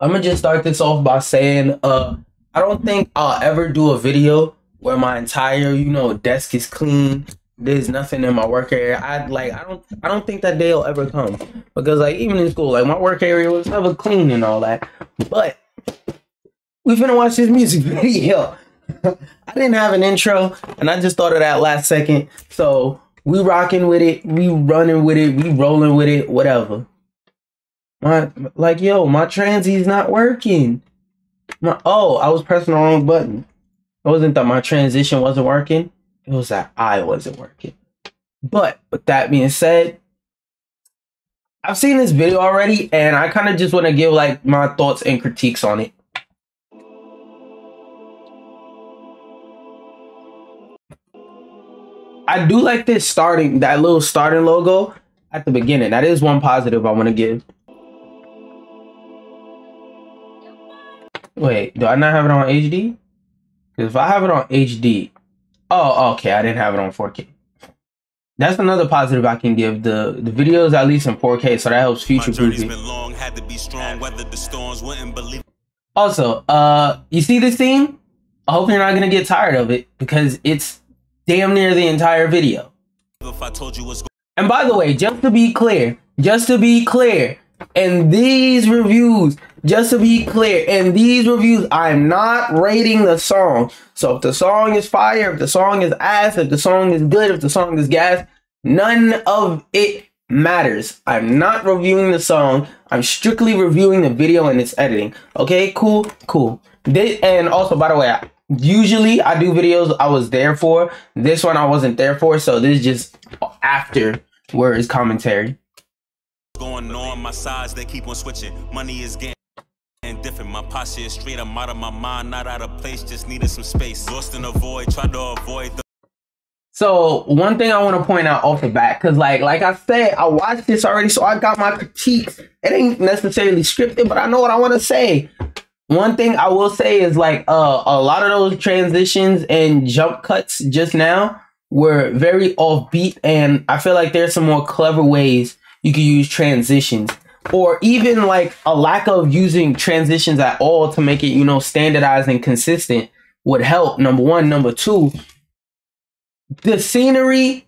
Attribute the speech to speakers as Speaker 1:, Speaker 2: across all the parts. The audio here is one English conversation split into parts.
Speaker 1: I'm gonna just start this off by saying, I don't think I'll ever do a video where my entire, desk is clean. There's nothing in my work area. I don't think that day will ever come because, like, even in school, like, my work area was never clean and all that. But we finna watch this music video. I didn't have an intro, and I just thought of that last second. So we rocking with it, we running with it, we rolling with it, whatever. My transie's not working. I was pressing the wrong button. It wasn't that my transition wasn't working. It was that I wasn't working. But with that being said, I've seen this video already, and I kind of just want to give like my thoughts and critiques on it. I do like that little starting logo at the beginning. That is one positive I want to give. Wait, do I not have it on HD? Because if I have it on HD, oh, okay, I didn't have it on 4K. That's another positive I can give. The video is at least in 4K, so that helps future proofing. Also, you see this theme? I hope you're not gonna get tired of it because it's damn near the entire video. And by the way, just to be clear, in these reviews, I'm not rating the song. So if the song is fire, if the song is ass, if the song is good, if the song is gas, none of it matters. I'm not reviewing the song. I'm strictly reviewing the video and its editing. Okay, cool. And also, by the way, usually I do videos I was there for. This one I wasn't there for, so this is just afterwards commentary. Going on my sides, they keep on switching. Money is getting different. My posture is straight. I'm out of my mind, not out of place. Just needed some space. Lost in a void. Try to avoid the. So one thing I want to point out off the bat, because like I said, I watched this already, so I got my critiques. It ain't necessarily scripted, but I know what I want to say. One thing I will say is like a lot of those transitions and jump cuts just now were very offbeat, and I feel like there's some more clever ways you can use transitions, or even like a lack of using transitions at all to make it, standardized and consistent would help. Number one. Number two, the scenery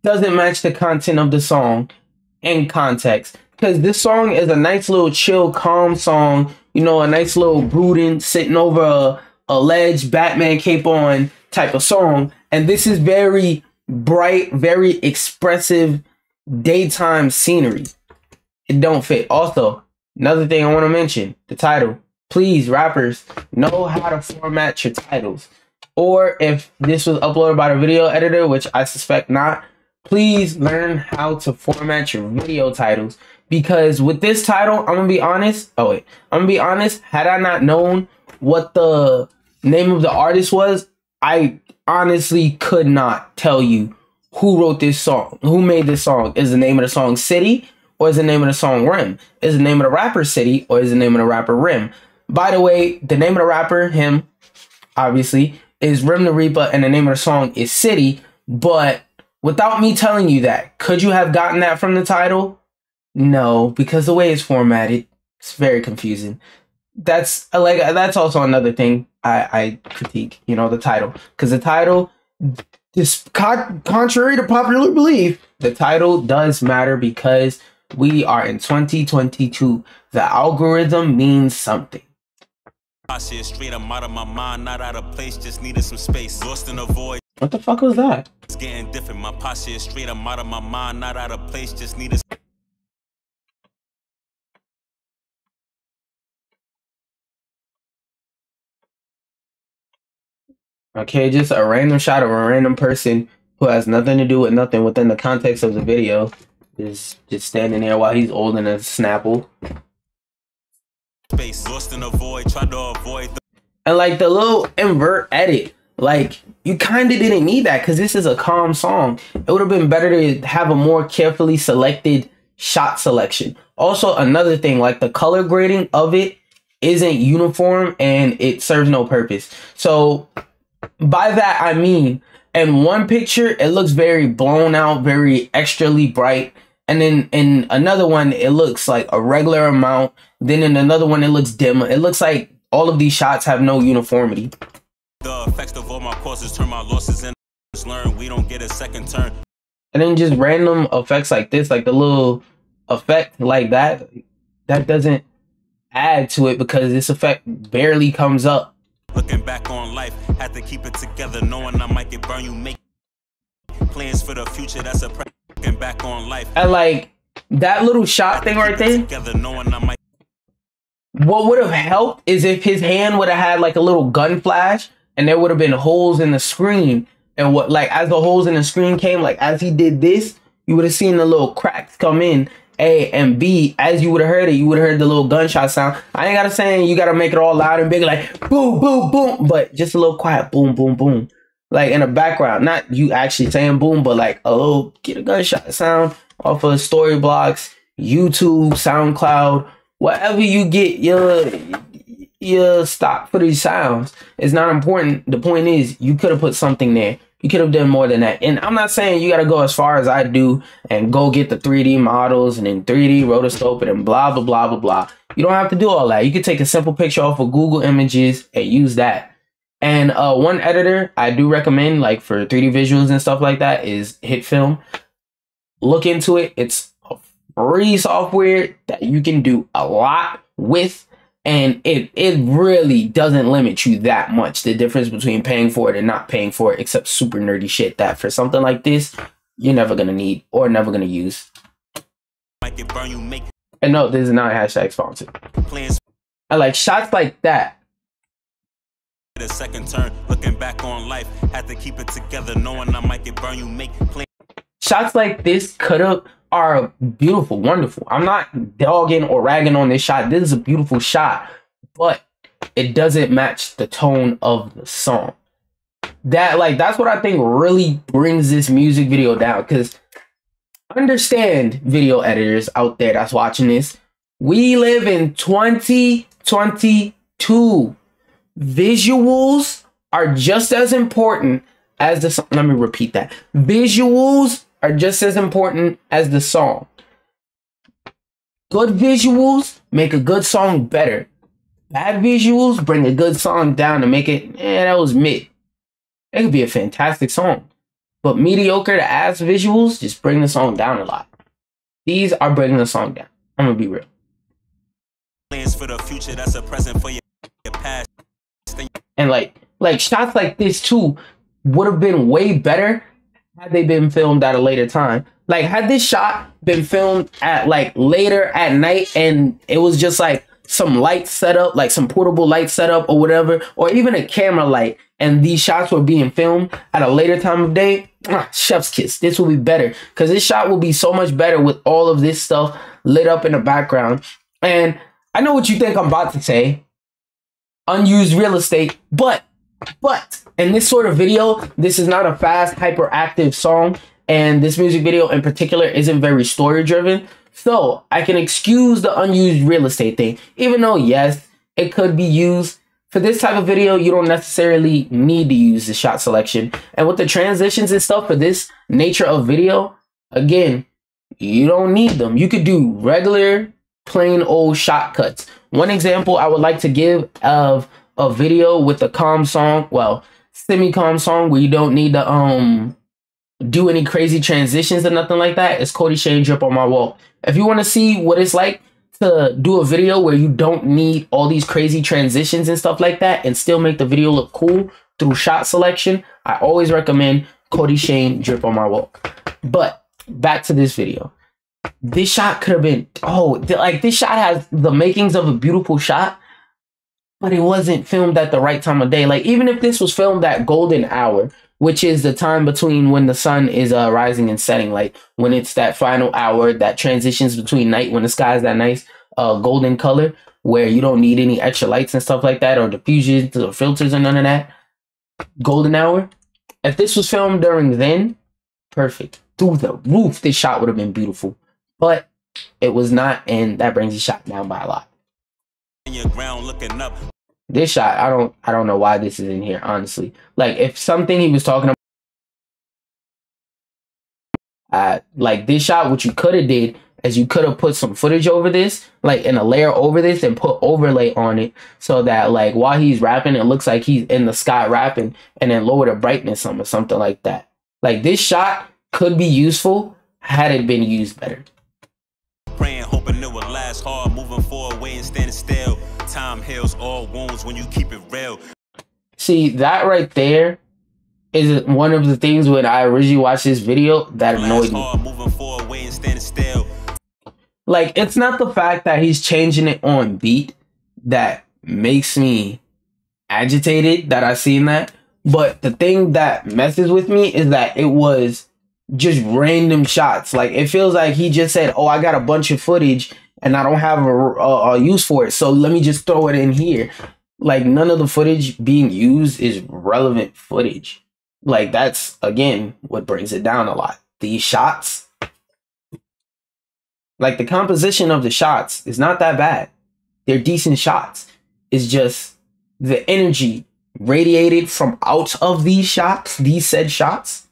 Speaker 1: doesn't match the content of the song in context, because this song is a nice little chill, calm song, a nice little brooding, sitting over a ledge, Batman cape on type of song. And this is very bright, very expressive daytime scenery. It don't fit. Also, another thing I want to mention, the title. Please, rappers, know how to format your titles. Or if this was uploaded by the video editor, which I suspect not, please learn how to format your video titles. Because with this title, I'm gonna be honest. Had I not known what the name of the artist was, I honestly could not tell you who wrote this song, who made this song. Is the name of the song City, or is the name of the song Rim? Is the name of the rapper City, or is the name of the rapper Rim? By the way, the name of the rapper, him, obviously, is Rim the Reaper, and the name of the song is City. But without me telling you that, could you have gotten that from the title? No, because the way it's formatted, it's very confusing. That's also another thing I critique, the title. Because the title, contrary to popular belief, the title does matter because we are in 2022. The algorithm means something. Straight, I'm out of my mind, not out of place, just needed some space. Lost in a void. What the fuck was that? It's getting different. My posture is straight, I'm out of my mind, not out of place, just needed. Okay, just a random shot of a random person who has nothing to do with nothing within the context of the video is just standing there while he's holding a Snapple. Space, lost in a void, try to avoid and like the little invert edit, like you kind of didn't need that because this is a calm song. It would have been better to have a more carefully selected shot selection. Also, another thing, like the color grading of it isn't uniform and it serves no purpose. So by that, I mean, in one picture, it looks very blown out, very extrally bright. And then in another one, it looks like a regular amount. Then in another one, it looks dim. It looks like all of these shots have no uniformity.
Speaker 2: The effects of all my courses turn my losses in. Learn we don't get a second turn.
Speaker 1: And then just random effects like this, like the little effect like that, that doesn't add to it because this effect barely comes up.
Speaker 2: Looking back on life, had to keep it together, knowing I might get burned. You make plans for the future. That's a looking back on life.
Speaker 1: And like that little shot thing right there.
Speaker 2: Together, knowing I might.
Speaker 1: What would have helped is if his hand would have had like a little gun flash, and there would have been holes in the screen. And what, like, as the holes in the screen came, like, as he did this, you would have seen the little cracks come in, A, and B, as you would have heard it, you would have heard the little gunshot sound. I ain't gotta say you gotta make it all loud and big, like, boom, boom, boom, but just a little quiet, boom, boom, boom. Like, in the background, not you actually saying boom, but like a little, get a gunshot sound off of Storyblocks, YouTube, SoundCloud, whatever you get your stock for these sounds. It's not important. The point is, you could have put something there. You could have done more than that. And I'm not saying you got to go as far as I do and go get the 3D models and then 3D rotoscope it and blah, blah, blah, blah, blah. You don't have to do all that. You could take a simple picture off of Google Images and use that. And one editor I do recommend, like for 3D visuals and stuff like that, is HitFilm. Look into it. It's a free software that you can do a lot with. And it really doesn't limit you that much. The difference between paying for it and not paying for it, except super nerdy shit that for something like this, you're never going to need or never going to use. And no, this is not a hashtag sponsored. I like shots like that.
Speaker 2: The second turn, looking back on life, had to keep it together, knowing I might get burned. You make plans.
Speaker 1: Shots like this are beautiful, wonderful. I'm not dogging or ragging on this shot. This is a beautiful shot, but it doesn't match the tone of the song. That's what I think really brings this music video down. Because understand, video editors out there that's watching this, we live in 2022. Visuals are just as important as the song. Let me repeat that. Visuals are just as important as the song. Good visuals make a good song better. Bad visuals bring a good song down and make it, that was mid. It could be a fantastic song. But mediocre to ass visuals just bring the song down a lot. These are bringing the song down. I'm gonna be real.
Speaker 2: Plans for the future, that's a present for your past.
Speaker 1: And like shots like this too would have been way better had they been filmed at a later time. Like, had this shot been filmed at like later at night and it was just like some light setup, like some portable light setup or whatever, or even a camera light, and these shots were being filmed at a later time of day, chef's kiss. This will be better because this shot will be so much better with all of this stuff lit up in the background. And I know what you think I'm about to say. Unused real estate, but in this sort of video, this is not a fast, hyperactive song, and this music video in particular isn't very story driven, so I can excuse the unused real estate thing, even though yes, it could be used. For this type of video, you don't necessarily need to use the shot selection, and with the transitions and stuff for this nature of video, again, you don't need them. You could do regular, plain old shot cuts. One example I would like to give of a video with a calm song, well, semi-calm song where you don't need to do any crazy transitions or nothing like that, is Cody Shane Drip on My Walk. If you want to see what it's like to do a video where you don't need all these crazy transitions and stuff like that and still make the video look cool through shot selection, I always recommend Cody Shane Drip on My Walk. But back to this video. This shot could have been, this shot has the makings of a beautiful shot, but it wasn't filmed at the right time of day. Like, even if this was filmed at golden hour, which is the time between when the sun is rising and setting, like when it's that final hour that transitions between night, when the sky is that nice golden color, where you don't need any extra lights and stuff like that, or diffusions or filters or none of that. Golden hour. If this was filmed during then, perfect. Through the roof, this shot would have been beautiful. But it was not, and that brings the shot down by a lot. This shot, I don't know why this is in here, honestly. Like, if something he was talking about, like this shot, what you could have did is you could have put some footage over this, like in a layer over this, and put overlay on it so that like while he's rapping, it looks like he's in the sky rapping, and then lower the brightness some or something like that. Like this shot could be useful had it been used better.
Speaker 2: Praying, hoping it would last hard, moving forward, waiting, standing still. Time heals all wounds when you keep it real.
Speaker 1: See, that right there is one of the things when I originally watched this video that annoyed me.
Speaker 2: Moving forward, waiting, standing still.
Speaker 1: Like, it's not the fact that he's changing it on beat that makes me agitated that I seen that. But the thing that messes with me is that it was just random shots. Like, it feels like he just said, oh, I got a bunch of footage and I don't have a use for it, so let me just throw it in here. Like, none of the footage being used is relevant footage. Like, that's, again, what brings it down a lot. These shots, like, the composition of the shots is not that bad. They're decent shots. It's just the energy radiated from out of these shots, these said shots,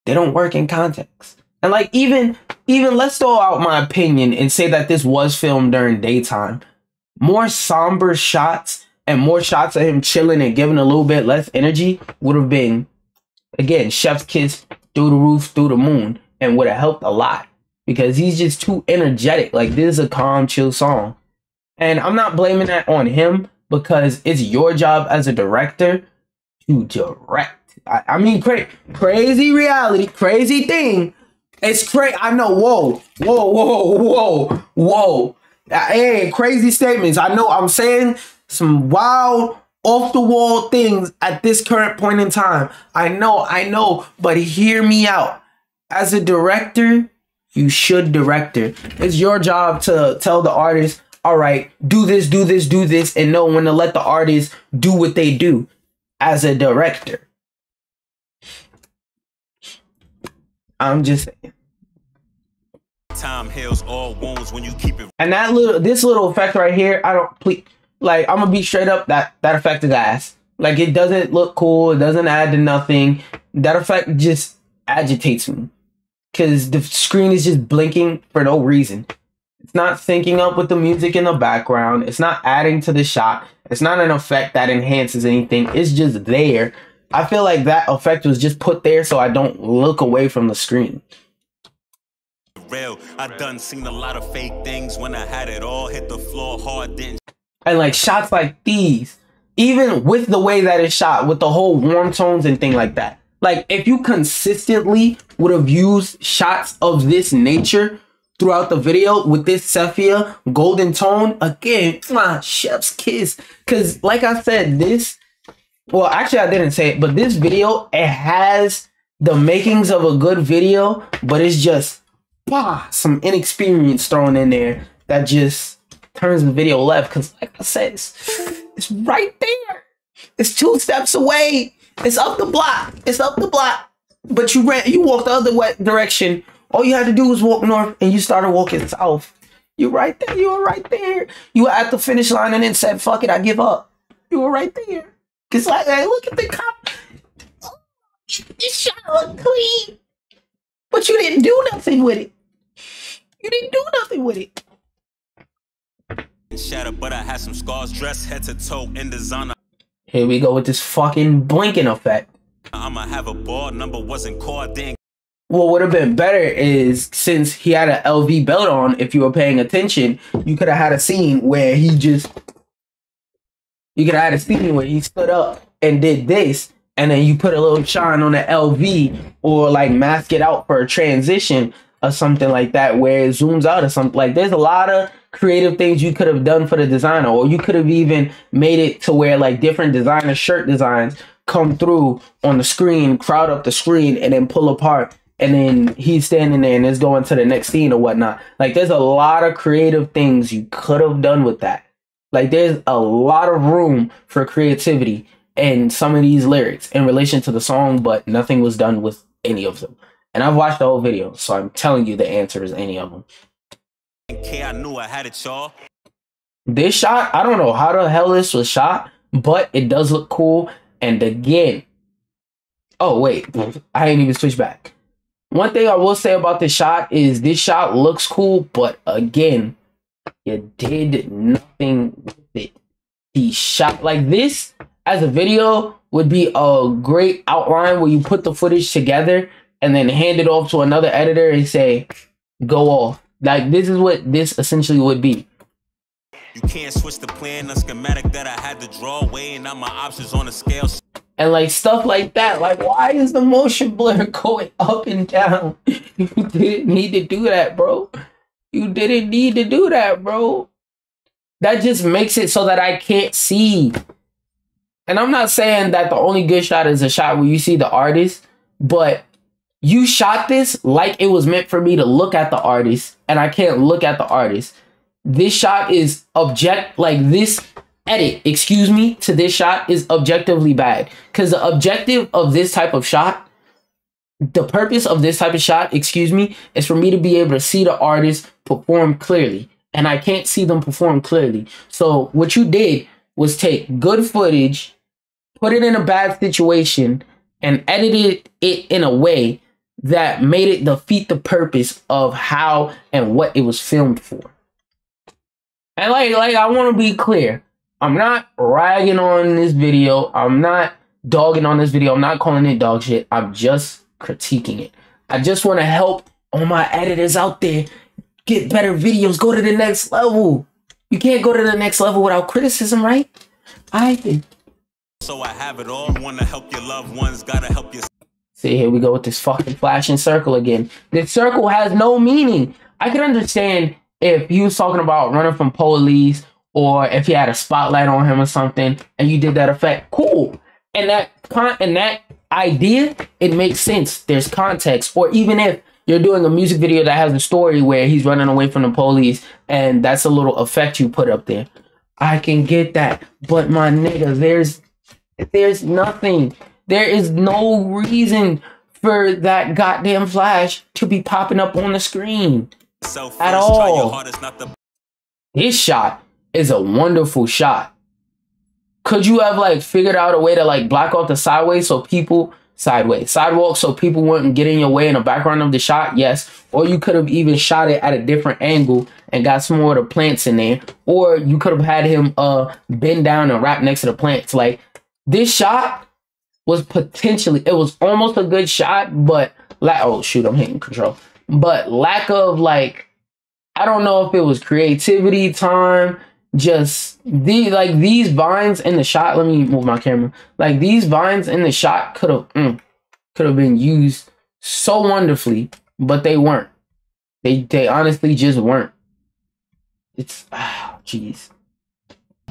Speaker 1: they don't work in context. And like, even let's throw out my opinion and say that this was filmed during daytime. More somber shots and more shots of him chilling and giving a little bit less energy would have been, again, chef's kiss through the roof, through the moon, and would have helped a lot because he's just too energetic. Like, this is a calm, chill song. And I'm not blaming that on him because it's your job as a director to direct. I mean, crazy reality, crazy thing. It's crazy. I know. Whoa. Hey, crazy statements. I know I'm saying some wild, off the wall things at this current point in time. I know. But hear me out. As a director, you should direct it. It's your job to tell the artist, all right, do this, and know when to let the artist do what they do as a director. I'm just saying.
Speaker 2: Time heals all wounds when you keep it.
Speaker 1: And this little effect right here, I'm gonna be straight up, that effect is ass. Like, it doesn't look cool, it doesn't add to nothing. That effect just agitates me. Cause the screen is just blinking for no reason. It's not syncing up with the music in the background. It's not adding to the shot. It's not an effect that enhances anything. It's just there. I feel like that effect was just put there so I don't look away from the screen.
Speaker 2: Real. I done seen a lot of fake things when I had it all. Hit the floor hard, didn't.
Speaker 1: And like shots like these, even with the way that it's shot, with the whole warm tones and thing like that. Like, if you consistently would have used shots of this nature throughout the video with this sepia golden tone, again, chef's kiss. Because like I said, well, actually I didn't say it, but this video, it has the makings of a good video, but it's just some inexperience thrown in there that just turns the video left. Because like I said, it's right there. It's 2 steps away. It's up the block. But you walk the other direction. All you had to do was walk north, and you started walking south. You're right there. You were right there. You were at the finish line and then said, fuck it, I give up. You were right there. Because, like, hey, look at the cop. Oh, this shot look clean. But you didn't do nothing with it.
Speaker 2: Shattered, but I had some scars, dressed head to toe in designer.
Speaker 1: Here we go with this fucking blinking effect.
Speaker 2: I'ma have a ball, number wasn't called, then.
Speaker 1: What would have been better is, since he had an LV belt on, if you were paying attention, you could have had a scene where he stood up and did this, and then you put a little shine on the LV, or like mask it out for a transition or something like that, where it zooms out or something. Like, there's a lot of creative things you could have done for the designer, or you could have even made it to where like different designer shirt designs come through on the screen, crowd up the screen, and then pull apart. And then he's standing there and it's going to the next scene or whatnot. Like, there's a lot of creative things you could have done with that. Like, there's a lot of room for creativity in some of these lyrics in relation to the song, but nothing was done with any of them. And I've watched the whole video, so I'm telling you the answer is any of them.
Speaker 2: Okay, I knew I had it, y'all.
Speaker 1: This shot, I don't know how the hell this was shot, but it does look cool. And again, oh wait, I ain't even switched back. One thing I will say about this shot is this shot looks cool, but again, you did nothing with it. The shot like this as a video would be a great outline where you put the footage together and then hand it off to another editor and say, go off. Like, this is what this essentially would be.
Speaker 2: You can't switch the plan, the schematic that I had to draw, weighing out my options on a scale.
Speaker 1: And like stuff like that. Like, why is the motion blur going up and down? You didn't need to do that, bro. You didn't need to do that, bro. That just makes it so that I can't see. And I'm not saying that the only good shot is a shot where you see the artist, but you shot this like it was meant for me to look at the artist, and I can't look at the artist. This shot is this edit, to this shot is objectively bad. Because the objective of this type of shot, the purpose of this type of shot, is for me to be able to see the artist perform clearly. And I can't see them perform clearly. So what you did was take good footage, put it in a bad situation, and edited it in a way that made it defeat the purpose of how and what it was filmed for. And like I want to be clear. I'm not ragging on this video. I'm not dogging on this video. I'm not calling it dog shit. I'm just critiquing it. I just want to help all my editors out there get better videos, go to the next level. You can't go to the next level without criticism, right?
Speaker 2: So I have it all. Want to help your loved ones, gotta help you.
Speaker 1: See, here we go with this fucking flashing circle again. This circle has no meaning. I could understand if he was talking about running from police, or if he had a spotlight on him or something, and you did that effect, cool. And that idea, it makes sense. There's context. Or even if you're doing a music video that has a story where he's running away from the police, and that's a little effect you put up there, I can get that. But my nigga, there's nothing. There is no reason for that goddamn flash to be popping up on the screen at all. This shot is a wonderful shot. Could you have like figured out a way to like block off the sidewalk so people wouldn't get in your way in the background of the shot? Yes. Or you could have even shot it at a different angle and got some more of the plants in there. Or you could have had him bend down and rap next to the plants. Like, this shot was it was almost a good shot, but oh shoot, I'm hitting control. But lack of like, I don't know if it was creativity time, just these vines in the shot. Let me move my camera. Like, these vines in the shot could have been used so wonderfully, but they weren't. They honestly just weren't. It's jeez.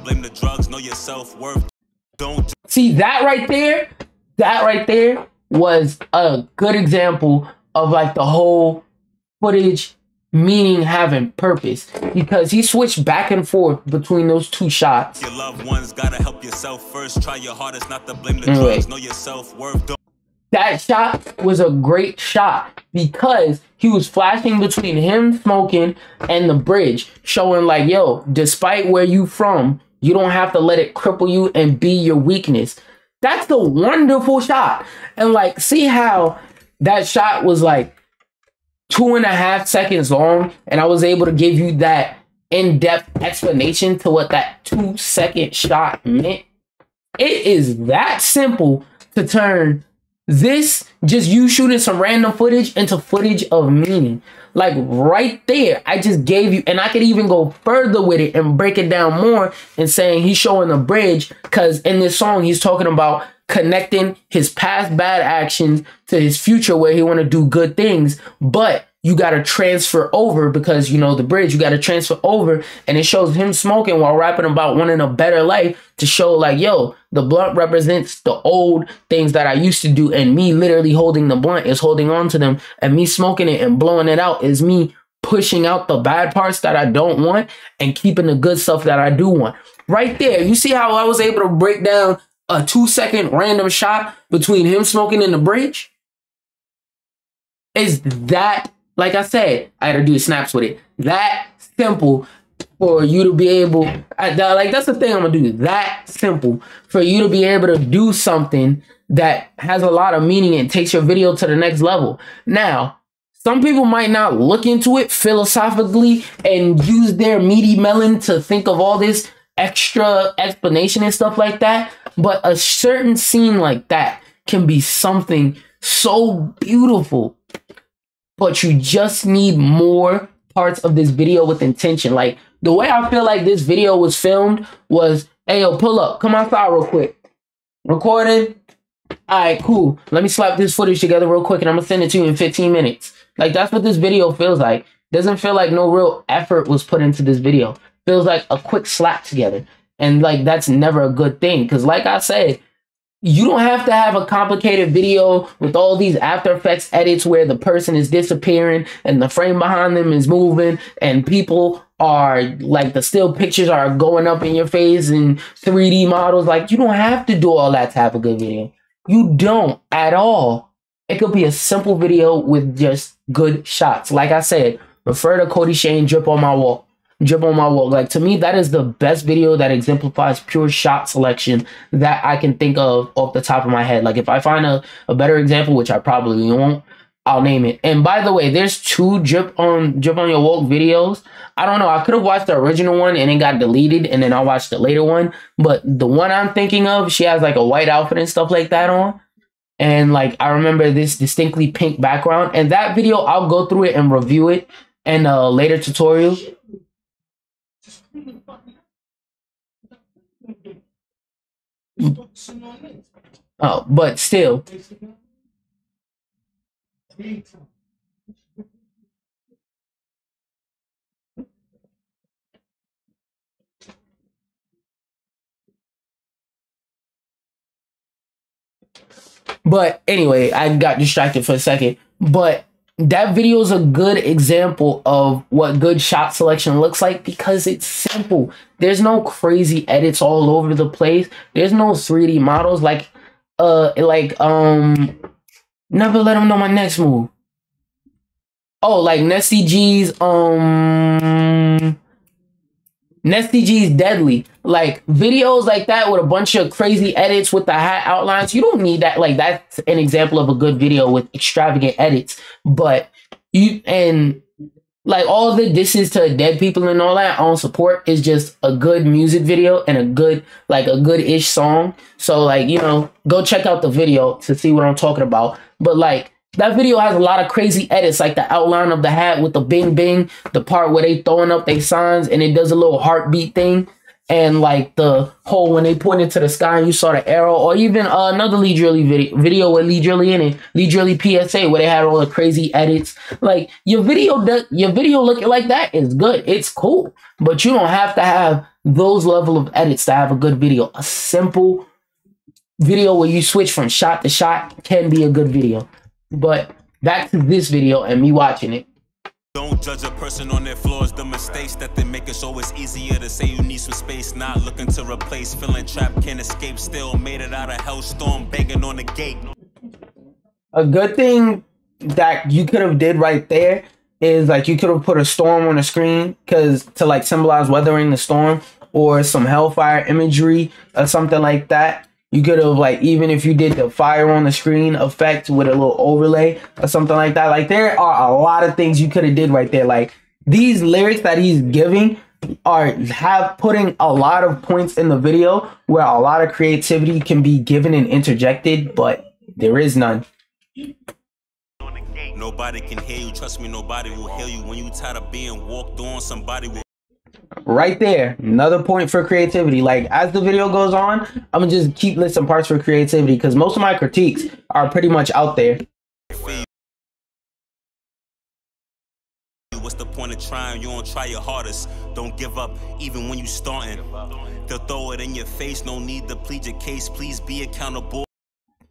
Speaker 2: Blame the drugs, know your self-worth. Don't
Speaker 1: see that right there. That right there was a good example of like the whole footage meaning having purpose, because he switched back and forth between those two shots.
Speaker 2: Your loved ones gotta help yourself first. Try your hardest not to blame the drugs. Know your self-worth.
Speaker 1: That shot was a great shot because he was flashing between him smoking and the bridge, showing like, yo, despite where you from, you don't have to let it cripple you and be your weakness. That's the wonderful shot. And like, see how that shot was like 2.5 seconds long, and I was able to give you that in-depth explanation to what that 2-second shot meant. It is that simple to turn this, just you shooting some random footage, into footage of meaning. Like, right there, I just gave you, and I could even go further with it and break it down more and saying he's showing the bridge, because in this song, he's talking about connecting his past bad actions to his future where he want to do good things, but you got to transfer over, because, you know, the bridge, you got to transfer over, and it shows him smoking while rapping about wanting a better life, to show like, yo, the blunt represents the old things that I used to do, and me literally holding the blunt is holding on to them, and me smoking it and blowing it out is me pushing out the bad parts that I don't want and keeping the good stuff that I do want. Right there, you see how I was able to break down a 2-second random shot between him smoking and the bridge? Is that, like I said, I had to do snaps with it. That simple for you to be able, like, that's the thing I'm gonna do. That simple for you to be able to do something that has a lot of meaning and takes your video to the next level. Now, some people might not look into it philosophically and use their meaty melon to think of all this extra explanation and stuff like that. But a certain scene like that can be something so beautiful. But you just need more parts of this video with intention. Like, the way I feel like this video was filmed was, hey, yo, pull up. Come outside real quick. Recording. All right, cool. Let me slap this footage together real quick and I'm going to send it to you in 15 minutes. Like, that's what this video feels like. Doesn't feel like no real effort was put into this video. Feels like a quick slap together. And, like, that's never a good thing. Because, like I said, you don't have to have a complicated video with all these After Effects edits where the person is disappearing and the frame behind them is moving and people are, like, the still pictures are going up in your face and 3D models. Like, you don't have to do all that to have a good video. You don't at all. It could be a simple video with just good shots. Like I said, refer to Cody Shane, Drip on My Wall. Drip on My Wall. Like, to me, that is the best video that exemplifies pure shot selection that I can think of off the top of my head. Like, if I find a better example, which I probably won't, I'll name it. And by the way, there's 2 Drip on Your Walk videos. I don't know. I could have watched the original one and it got deleted, and then I watched the later one. But the one I'm thinking of, she has like a white outfit and stuff like that on. And, like, I remember this distinctly pink background. And that video, I'll go through it and review it in a later tutorial. Oh, but still. But anyway, I got distracted for a second. But that video is a good example of what good shot selection looks like because it's simple. There's no crazy edits all over the place. There's no 3D models like never let them know my next move. Oh, like Nesty G's Deadly. Like, videos like that with a bunch of crazy edits with the hat outlines, you don't need that. Like, that's an example of a good video with extravagant edits. But like, all the disses to dead people and all that on support is just a good music video and a good-ish song. So, like, you know, go check out the video to see what I'm talking about. But, like, that video has a lot of crazy edits, like the outline of the hat with the bing bing, the part where they throwing up their signs and it does a little heartbeat thing, and like the whole when they point into the sky and you saw the arrow, or even another Lee Drilly video with Lee Drilly in it, Lee Drilly PSA, where they had all the crazy edits. Like, your video looking like that is good. It's cool, but you don't have to have those level of edits to have a good video. A simple video where you switch from shot to shot can be a good video. But back to this video and me watching it.
Speaker 2: Don't judge a person on their flaws, the mistakes that they make. It's always easier to say you need some space, not looking to replace. Feeling trapped, can't escape, still made it out of hellstorm, banging on the gate.
Speaker 1: A good thing that you could have did right there is, like, you could have put a storm on the screen to like symbolize weathering the storm, or some hellfire imagery or something like that. You could have, like, even if you did the fire on the screen effect with a little overlay or something like that. Like, there are a lot of things you could have did right there. Like, these lyrics that he's giving have putting a lot of points in the video where a lot of creativity can be given and interjected, but there is none.
Speaker 2: Nobody can hear you. Trust me, nobody will heal you. When you tired of being walked on, somebody will.
Speaker 1: Right there, another point for creativity. Like, as the video goes on, I'm gonna just keep listing parts for creativity because most of my critiques are pretty much out there.
Speaker 2: What's the point of trying? You don't try your hardest. Don't give up even when you starting. They'll throw it in your face. No need to plead your case. Please be accountable.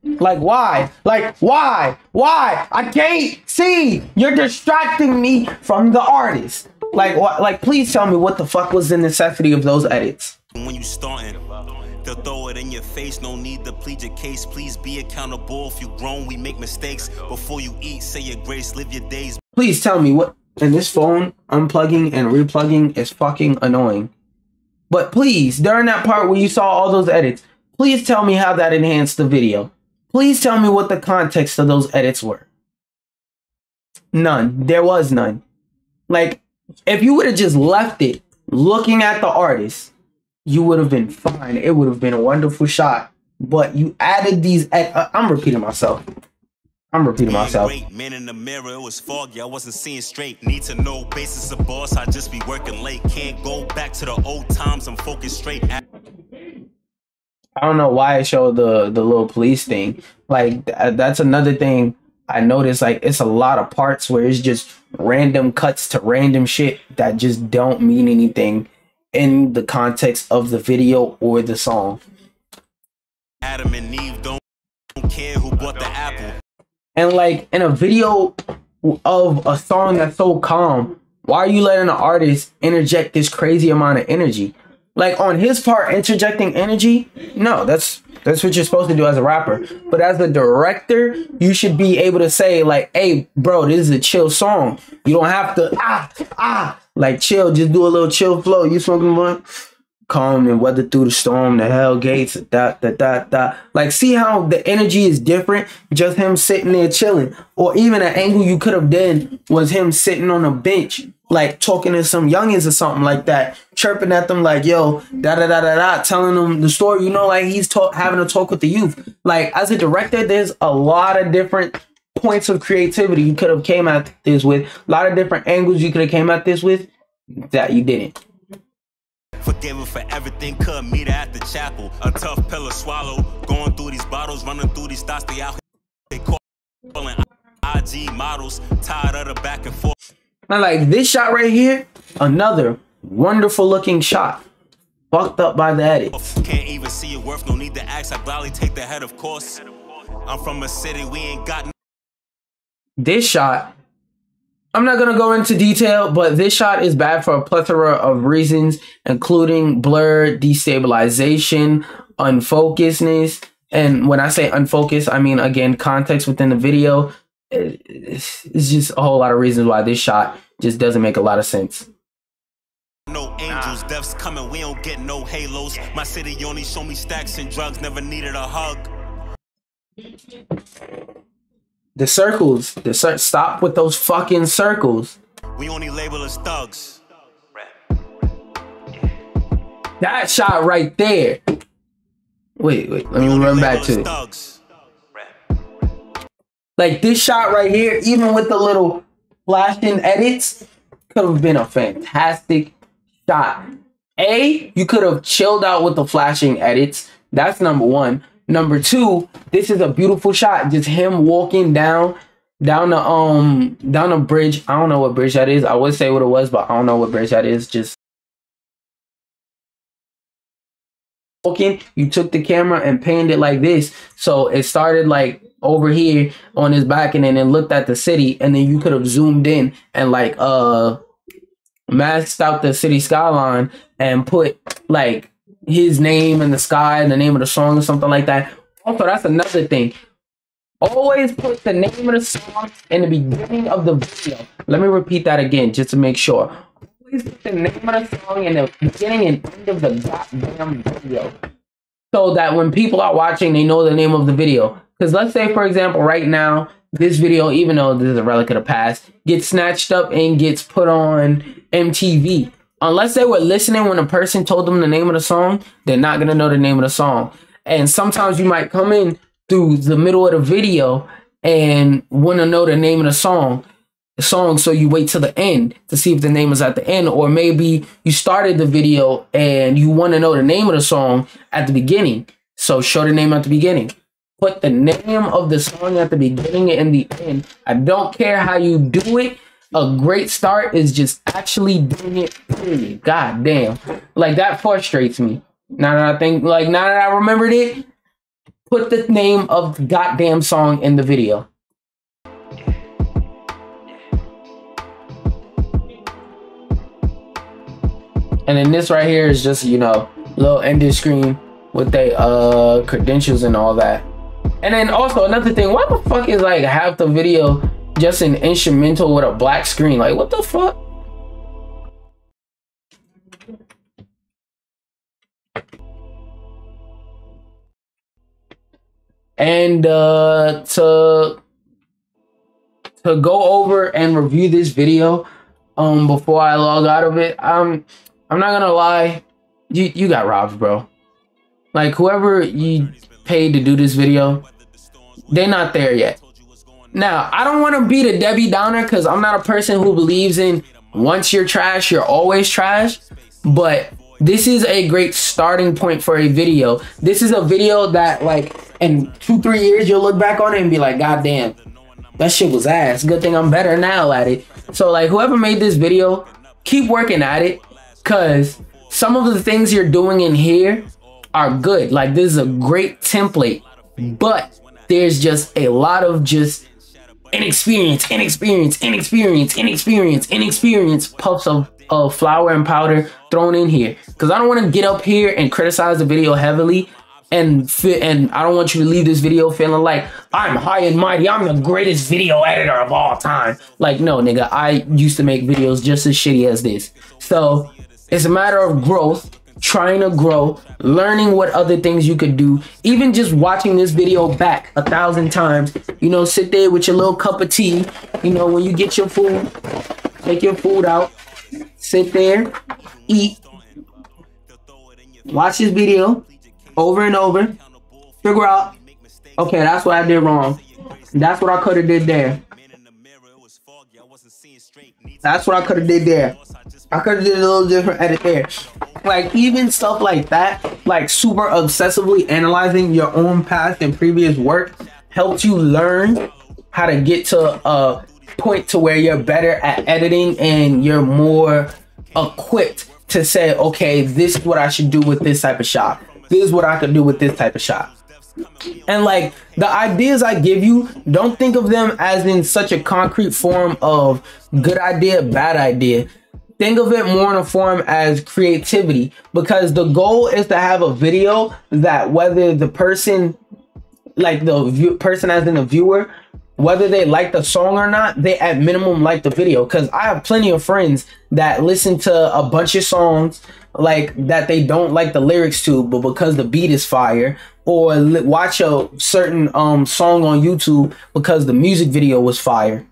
Speaker 1: Like, why? Like, why? I can't see. You're distracting me from the artist. Like, what? Like, please tell me what the fuck was the necessity of those edits.
Speaker 2: When you starting, they'll throw it in your face. No need to plead your case. Please be accountable. If you grown, we make mistakes. Before you eat, say your grace. Live your days.
Speaker 1: Please tell me what. And this phone unplugging and replugging is fucking annoying. But please, during that part where you saw all those edits, please tell me how that enhanced the video. Please tell me what the context of those edits were. None. There was none. Like, if you would have just left it looking at the artist, you would have been fine. It would have been a wonderful shot. But you added these. I'm repeating myself.
Speaker 2: Great man in the mirror, it was foggy. I wasn't seeing straight. Need to know basis of boss. I just be working late. Can't go back to the old times. I'm focused straight.
Speaker 1: I don't know why I showed the little police thing. Like that's another thing I noticed. Like it's a lot of parts where it's just random cuts to random shit that just don't mean anything in the context of the video or the song.
Speaker 2: Adam and Eve don't care who bought the apple.
Speaker 1: And like in a video of a song that's so calm, why are you letting the artist interject this crazy amount of energy? Like on his part, interjecting energy, no, that's what you're supposed to do as a rapper. But as a director, you should be able to say like, hey, bro, this is a chill song. You don't have to like chill, just do a little chill flow. You smoking blunt? Calm and weather through the storm, the hell gates, like see how the energy is different, just him sitting there chilling. Or even an angle you could have done was him sitting on a bench, like talking to some youngins or something like that, chirping at them like, yo, telling them the story, you know, like he's having a talk with the youth. Like as a director, there's a lot of different points of creativity you could have came at this with, a lot of different angles you could have came at this with that you didn't.
Speaker 2: Forgiven for everything, could meet her at the chapel. A tough pill to swallow. Going through these bottles, running through these thoughts. They out here, they calling IG models. Tired of the back and forth.
Speaker 1: Now, like this shot right here, another wonderful looking shot. Fucked up by the edit.
Speaker 2: Can't even see your worth, no need to ask. I gladly take the head, of course. I'm from a city, we ain't got.
Speaker 1: This shot, I'm not going to go into detail, but this shot is bad for a plethora of reasons, including blur, destabilization, unfocusedness. And when I say unfocused, I mean, again, context within the video. It's just a whole lot of reasons why this shot just doesn't make a lot of sense.
Speaker 2: No angels, death's coming, we don't get no halos. My city only show me stacks and drugs, never needed a hug.
Speaker 1: The circles, stop with those fucking circles.
Speaker 2: We only label as thugs.
Speaker 1: That shot right there. Wait, let me run back to it. Like this shot right here, even with the little flashing edits, could have been a fantastic shot. You could have chilled out with the flashing edits. That's number one. Number two, this is a beautiful shot. Just him walking down a bridge. I don't know what bridge that is. I would say what it was, but I don't know what bridge that is. Just walking. You took the camera and panned it like this. So it started like over here on his back and then it looked at the city, and then you could have zoomed in and like masked out the city skyline and put like his name in the sky and the name of the song or something like that. Also, that's another thing. Always put the name of the song in the beginning of the video. Let me repeat that again just to make sure. Always put the name of the song in the beginning and end of the goddamn video, so that when people are watching, they know the name of the video. Because let's say, for example, right now, this video, even though this is a relic of the past, gets snatched up and gets put on MTV. Unless they were listening when a person told them the name of the song, they're not going to know the name of the song. And sometimes you might come in through the middle of the video and want to know the name of the song, so you wait till the end to see if the name is at the end. Or maybe you started the video and you want to know the name of the song at the beginning, so show the name at the beginning. Put the name of the song at the beginning and the end. I don't care how you do it. A great start is just actually doing it, period. God damn. Like, that frustrates me. Now that I remembered it, put the name of the goddamn song in the video. And then this right here is just, you know, little ended screen with the credentials and all that. And then also another thing, why the fuck is like half the video just an instrumental with a black screen. Like, what the fuck? And to go over and review this video before I log out of it, I'm not gonna lie, you got robbed, bro. Like, whoever you paid to do this video, they're not there yet. Now, I don't want to be the Debbie Downer, because I'm not a person who believes in once you're trash, you're always trash. But this is a great starting point for a video. This is a video that, like, in 2-3 years, you'll look back on it and be like, God damn, that shit was ass. Good thing I'm better now at it. So, like, whoever made this video, keep working at it, because some of the things you're doing in here are good. Like, this is a great template, but there's just a lot of just inexperience puffs of flour and powder thrown in here. Because I don't want to get up here and criticize the video heavily, and I don't want you to leave this video feeling like I'm high and mighty, I'm the greatest video editor of all time. Like, no, nigga, I used to make videos just as shitty as this. So it's a matter of growth, trying to grow, learning what other things you could do. Even just watching this video back 1,000 times, you know, sit there with your little cup of tea, you know, when you get your food, take your food out, sit there, eat, watch this video over and over, figure out, okay, that's what I did wrong. That's what I could have did there. That's what I could have did there. I could have did a little different edit there. Like, even stuff like that, like super obsessively analyzing your own past and previous work helps you learn how to get to a point to where you're better at editing and you're more equipped to say, okay, this is what I should do with this type of shot. This is what I could do with this type of shot. And like, the ideas I give you, don't think of them as in such a concrete form of good idea, bad idea. Think of it more in a form as creativity, because the goal is to have a video that whether the person, like the person as in the viewer, whether they like the song or not, they at minimum like the video. Because I have plenty of friends that listen to a bunch of songs like that they don't like the lyrics to, but because the beat is fire, or watch a certain song on YouTube because the music video was fire.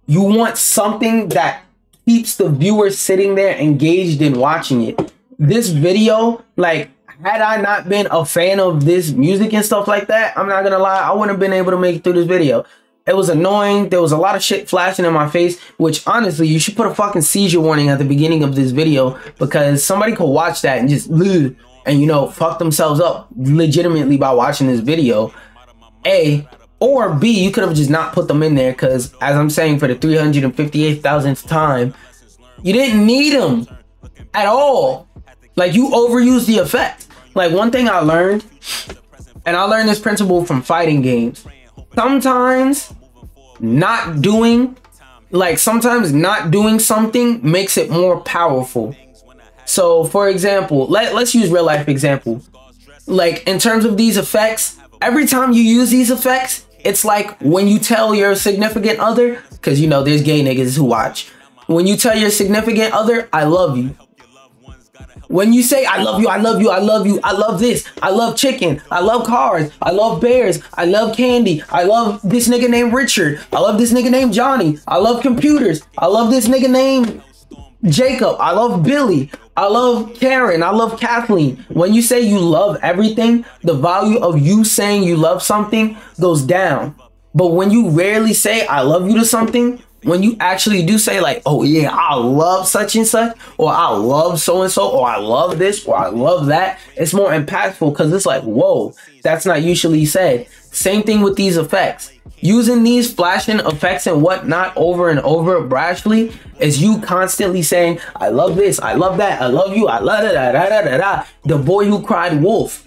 Speaker 1: You want something that keeps the viewer sitting there engaged in watching it. This video, like, had I not been a fan of this music and stuff like that, I'm not gonna lie, I wouldn't have been able to make it through this video. It was annoying. There was a lot of shit flashing in my face, which honestly, you should put a fucking seizure warning at the beginning of this video, because somebody could watch that and just and, you know, fuck themselves up legitimately by watching this video. A, or B, you could have just not put them in there, because as I'm saying for the 358,000th time, you didn't need them at all. Like, you overused the effect. Like, one thing I learned, and I learned this principle from fighting games, sometimes not doing something makes it more powerful. So for example, let's use real life example. Like, in terms of these effects, every time you use these effects, it's like when you tell your significant other, because you know there's gay niggas who watch, when you tell your significant other, I love you. When you say, I love you, I love you, I love you, I love this, I love chicken, I love cars, I love bears, I love candy, I love this nigga named Richard, I love this nigga named Johnny, I love computers, I love this nigga named Jacob, I love Billy, I love Karen, I love Kathleen. When you say you love everything, the value of you saying you love something goes down. But when you rarely say I love you to something, when you actually do say like, oh yeah, I love such and such, or I love so and so, or I love this, or I love that, it's more impactful, because it's like, whoa, that's not usually said. Same thing with these effects. Using these flashing effects and whatnot over and over brashly is you constantly saying, I love this, I love that, I love you, I love da da da da da. The boy who cried wolf.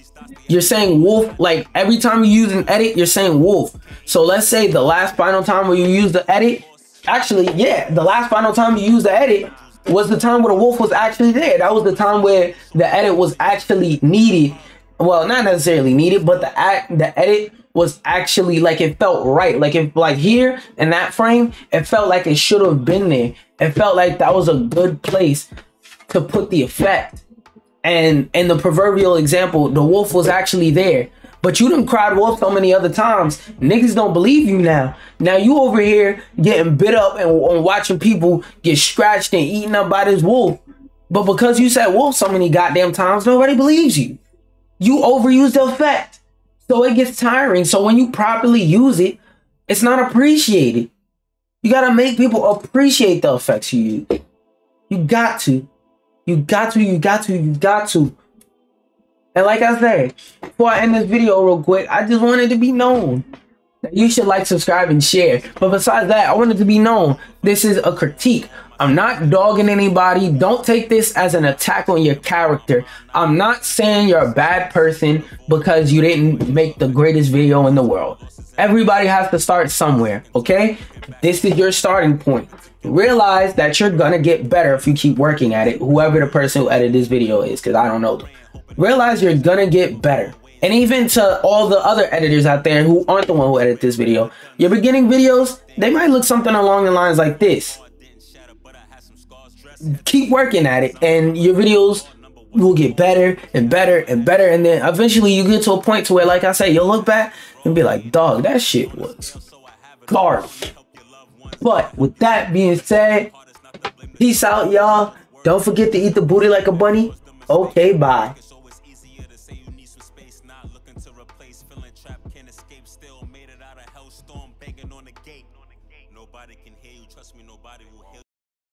Speaker 1: You're saying wolf, like every time you use an edit, you're saying wolf. So let's say the last final time where you use the edit, actually, yeah, the last final time you used the edit was the time where the wolf was actually there. That was the time where the edit was actually needed. Well, not necessarily needed, but the edit was actually like, it felt right. Like if like here in that frame, it felt like it should have been there. It felt like that was a good place to put the effect. And in the proverbial example, the wolf was actually there. But you done cried wolf so many other times, niggas don't believe you now. Now you over here getting bit up and watching people get scratched and eaten up by this wolf. But because you said wolf so many goddamn times, nobody believes you. You overuse the effect. So it gets tiring. So when you properly use it, it's not appreciated. You gotta make people appreciate the effects you use. You got to. You got to, you got to, you got to. And like I said, before I end this video real quick, I just wanted to be known that you should like, subscribe, and share. But besides that, I wanted to be known this is a critique. I'm not dogging anybody. Don't take this as an attack on your character. I'm not saying you're a bad person because you didn't make the greatest video in the world. Everybody has to start somewhere, okay? This is your starting point. Realize that you're gonna get better if you keep working at it, whoever the person who edited this video is, because I don't know them. Realize you're gonna get better. And even to all the other editors out there who aren't the one who edited this video, your beginning videos, they might look something along the lines like this. Keep working at it and your videos will get better and better and better, and then eventually you get to a point to where, like I said, you'll look back and be like, dog, that shit was garbage. But with that being said, peace out, y'all. Don't forget to eat the booty like a bunny. Okay, bye. Nobody can hear you, trust me, nobody will hear you.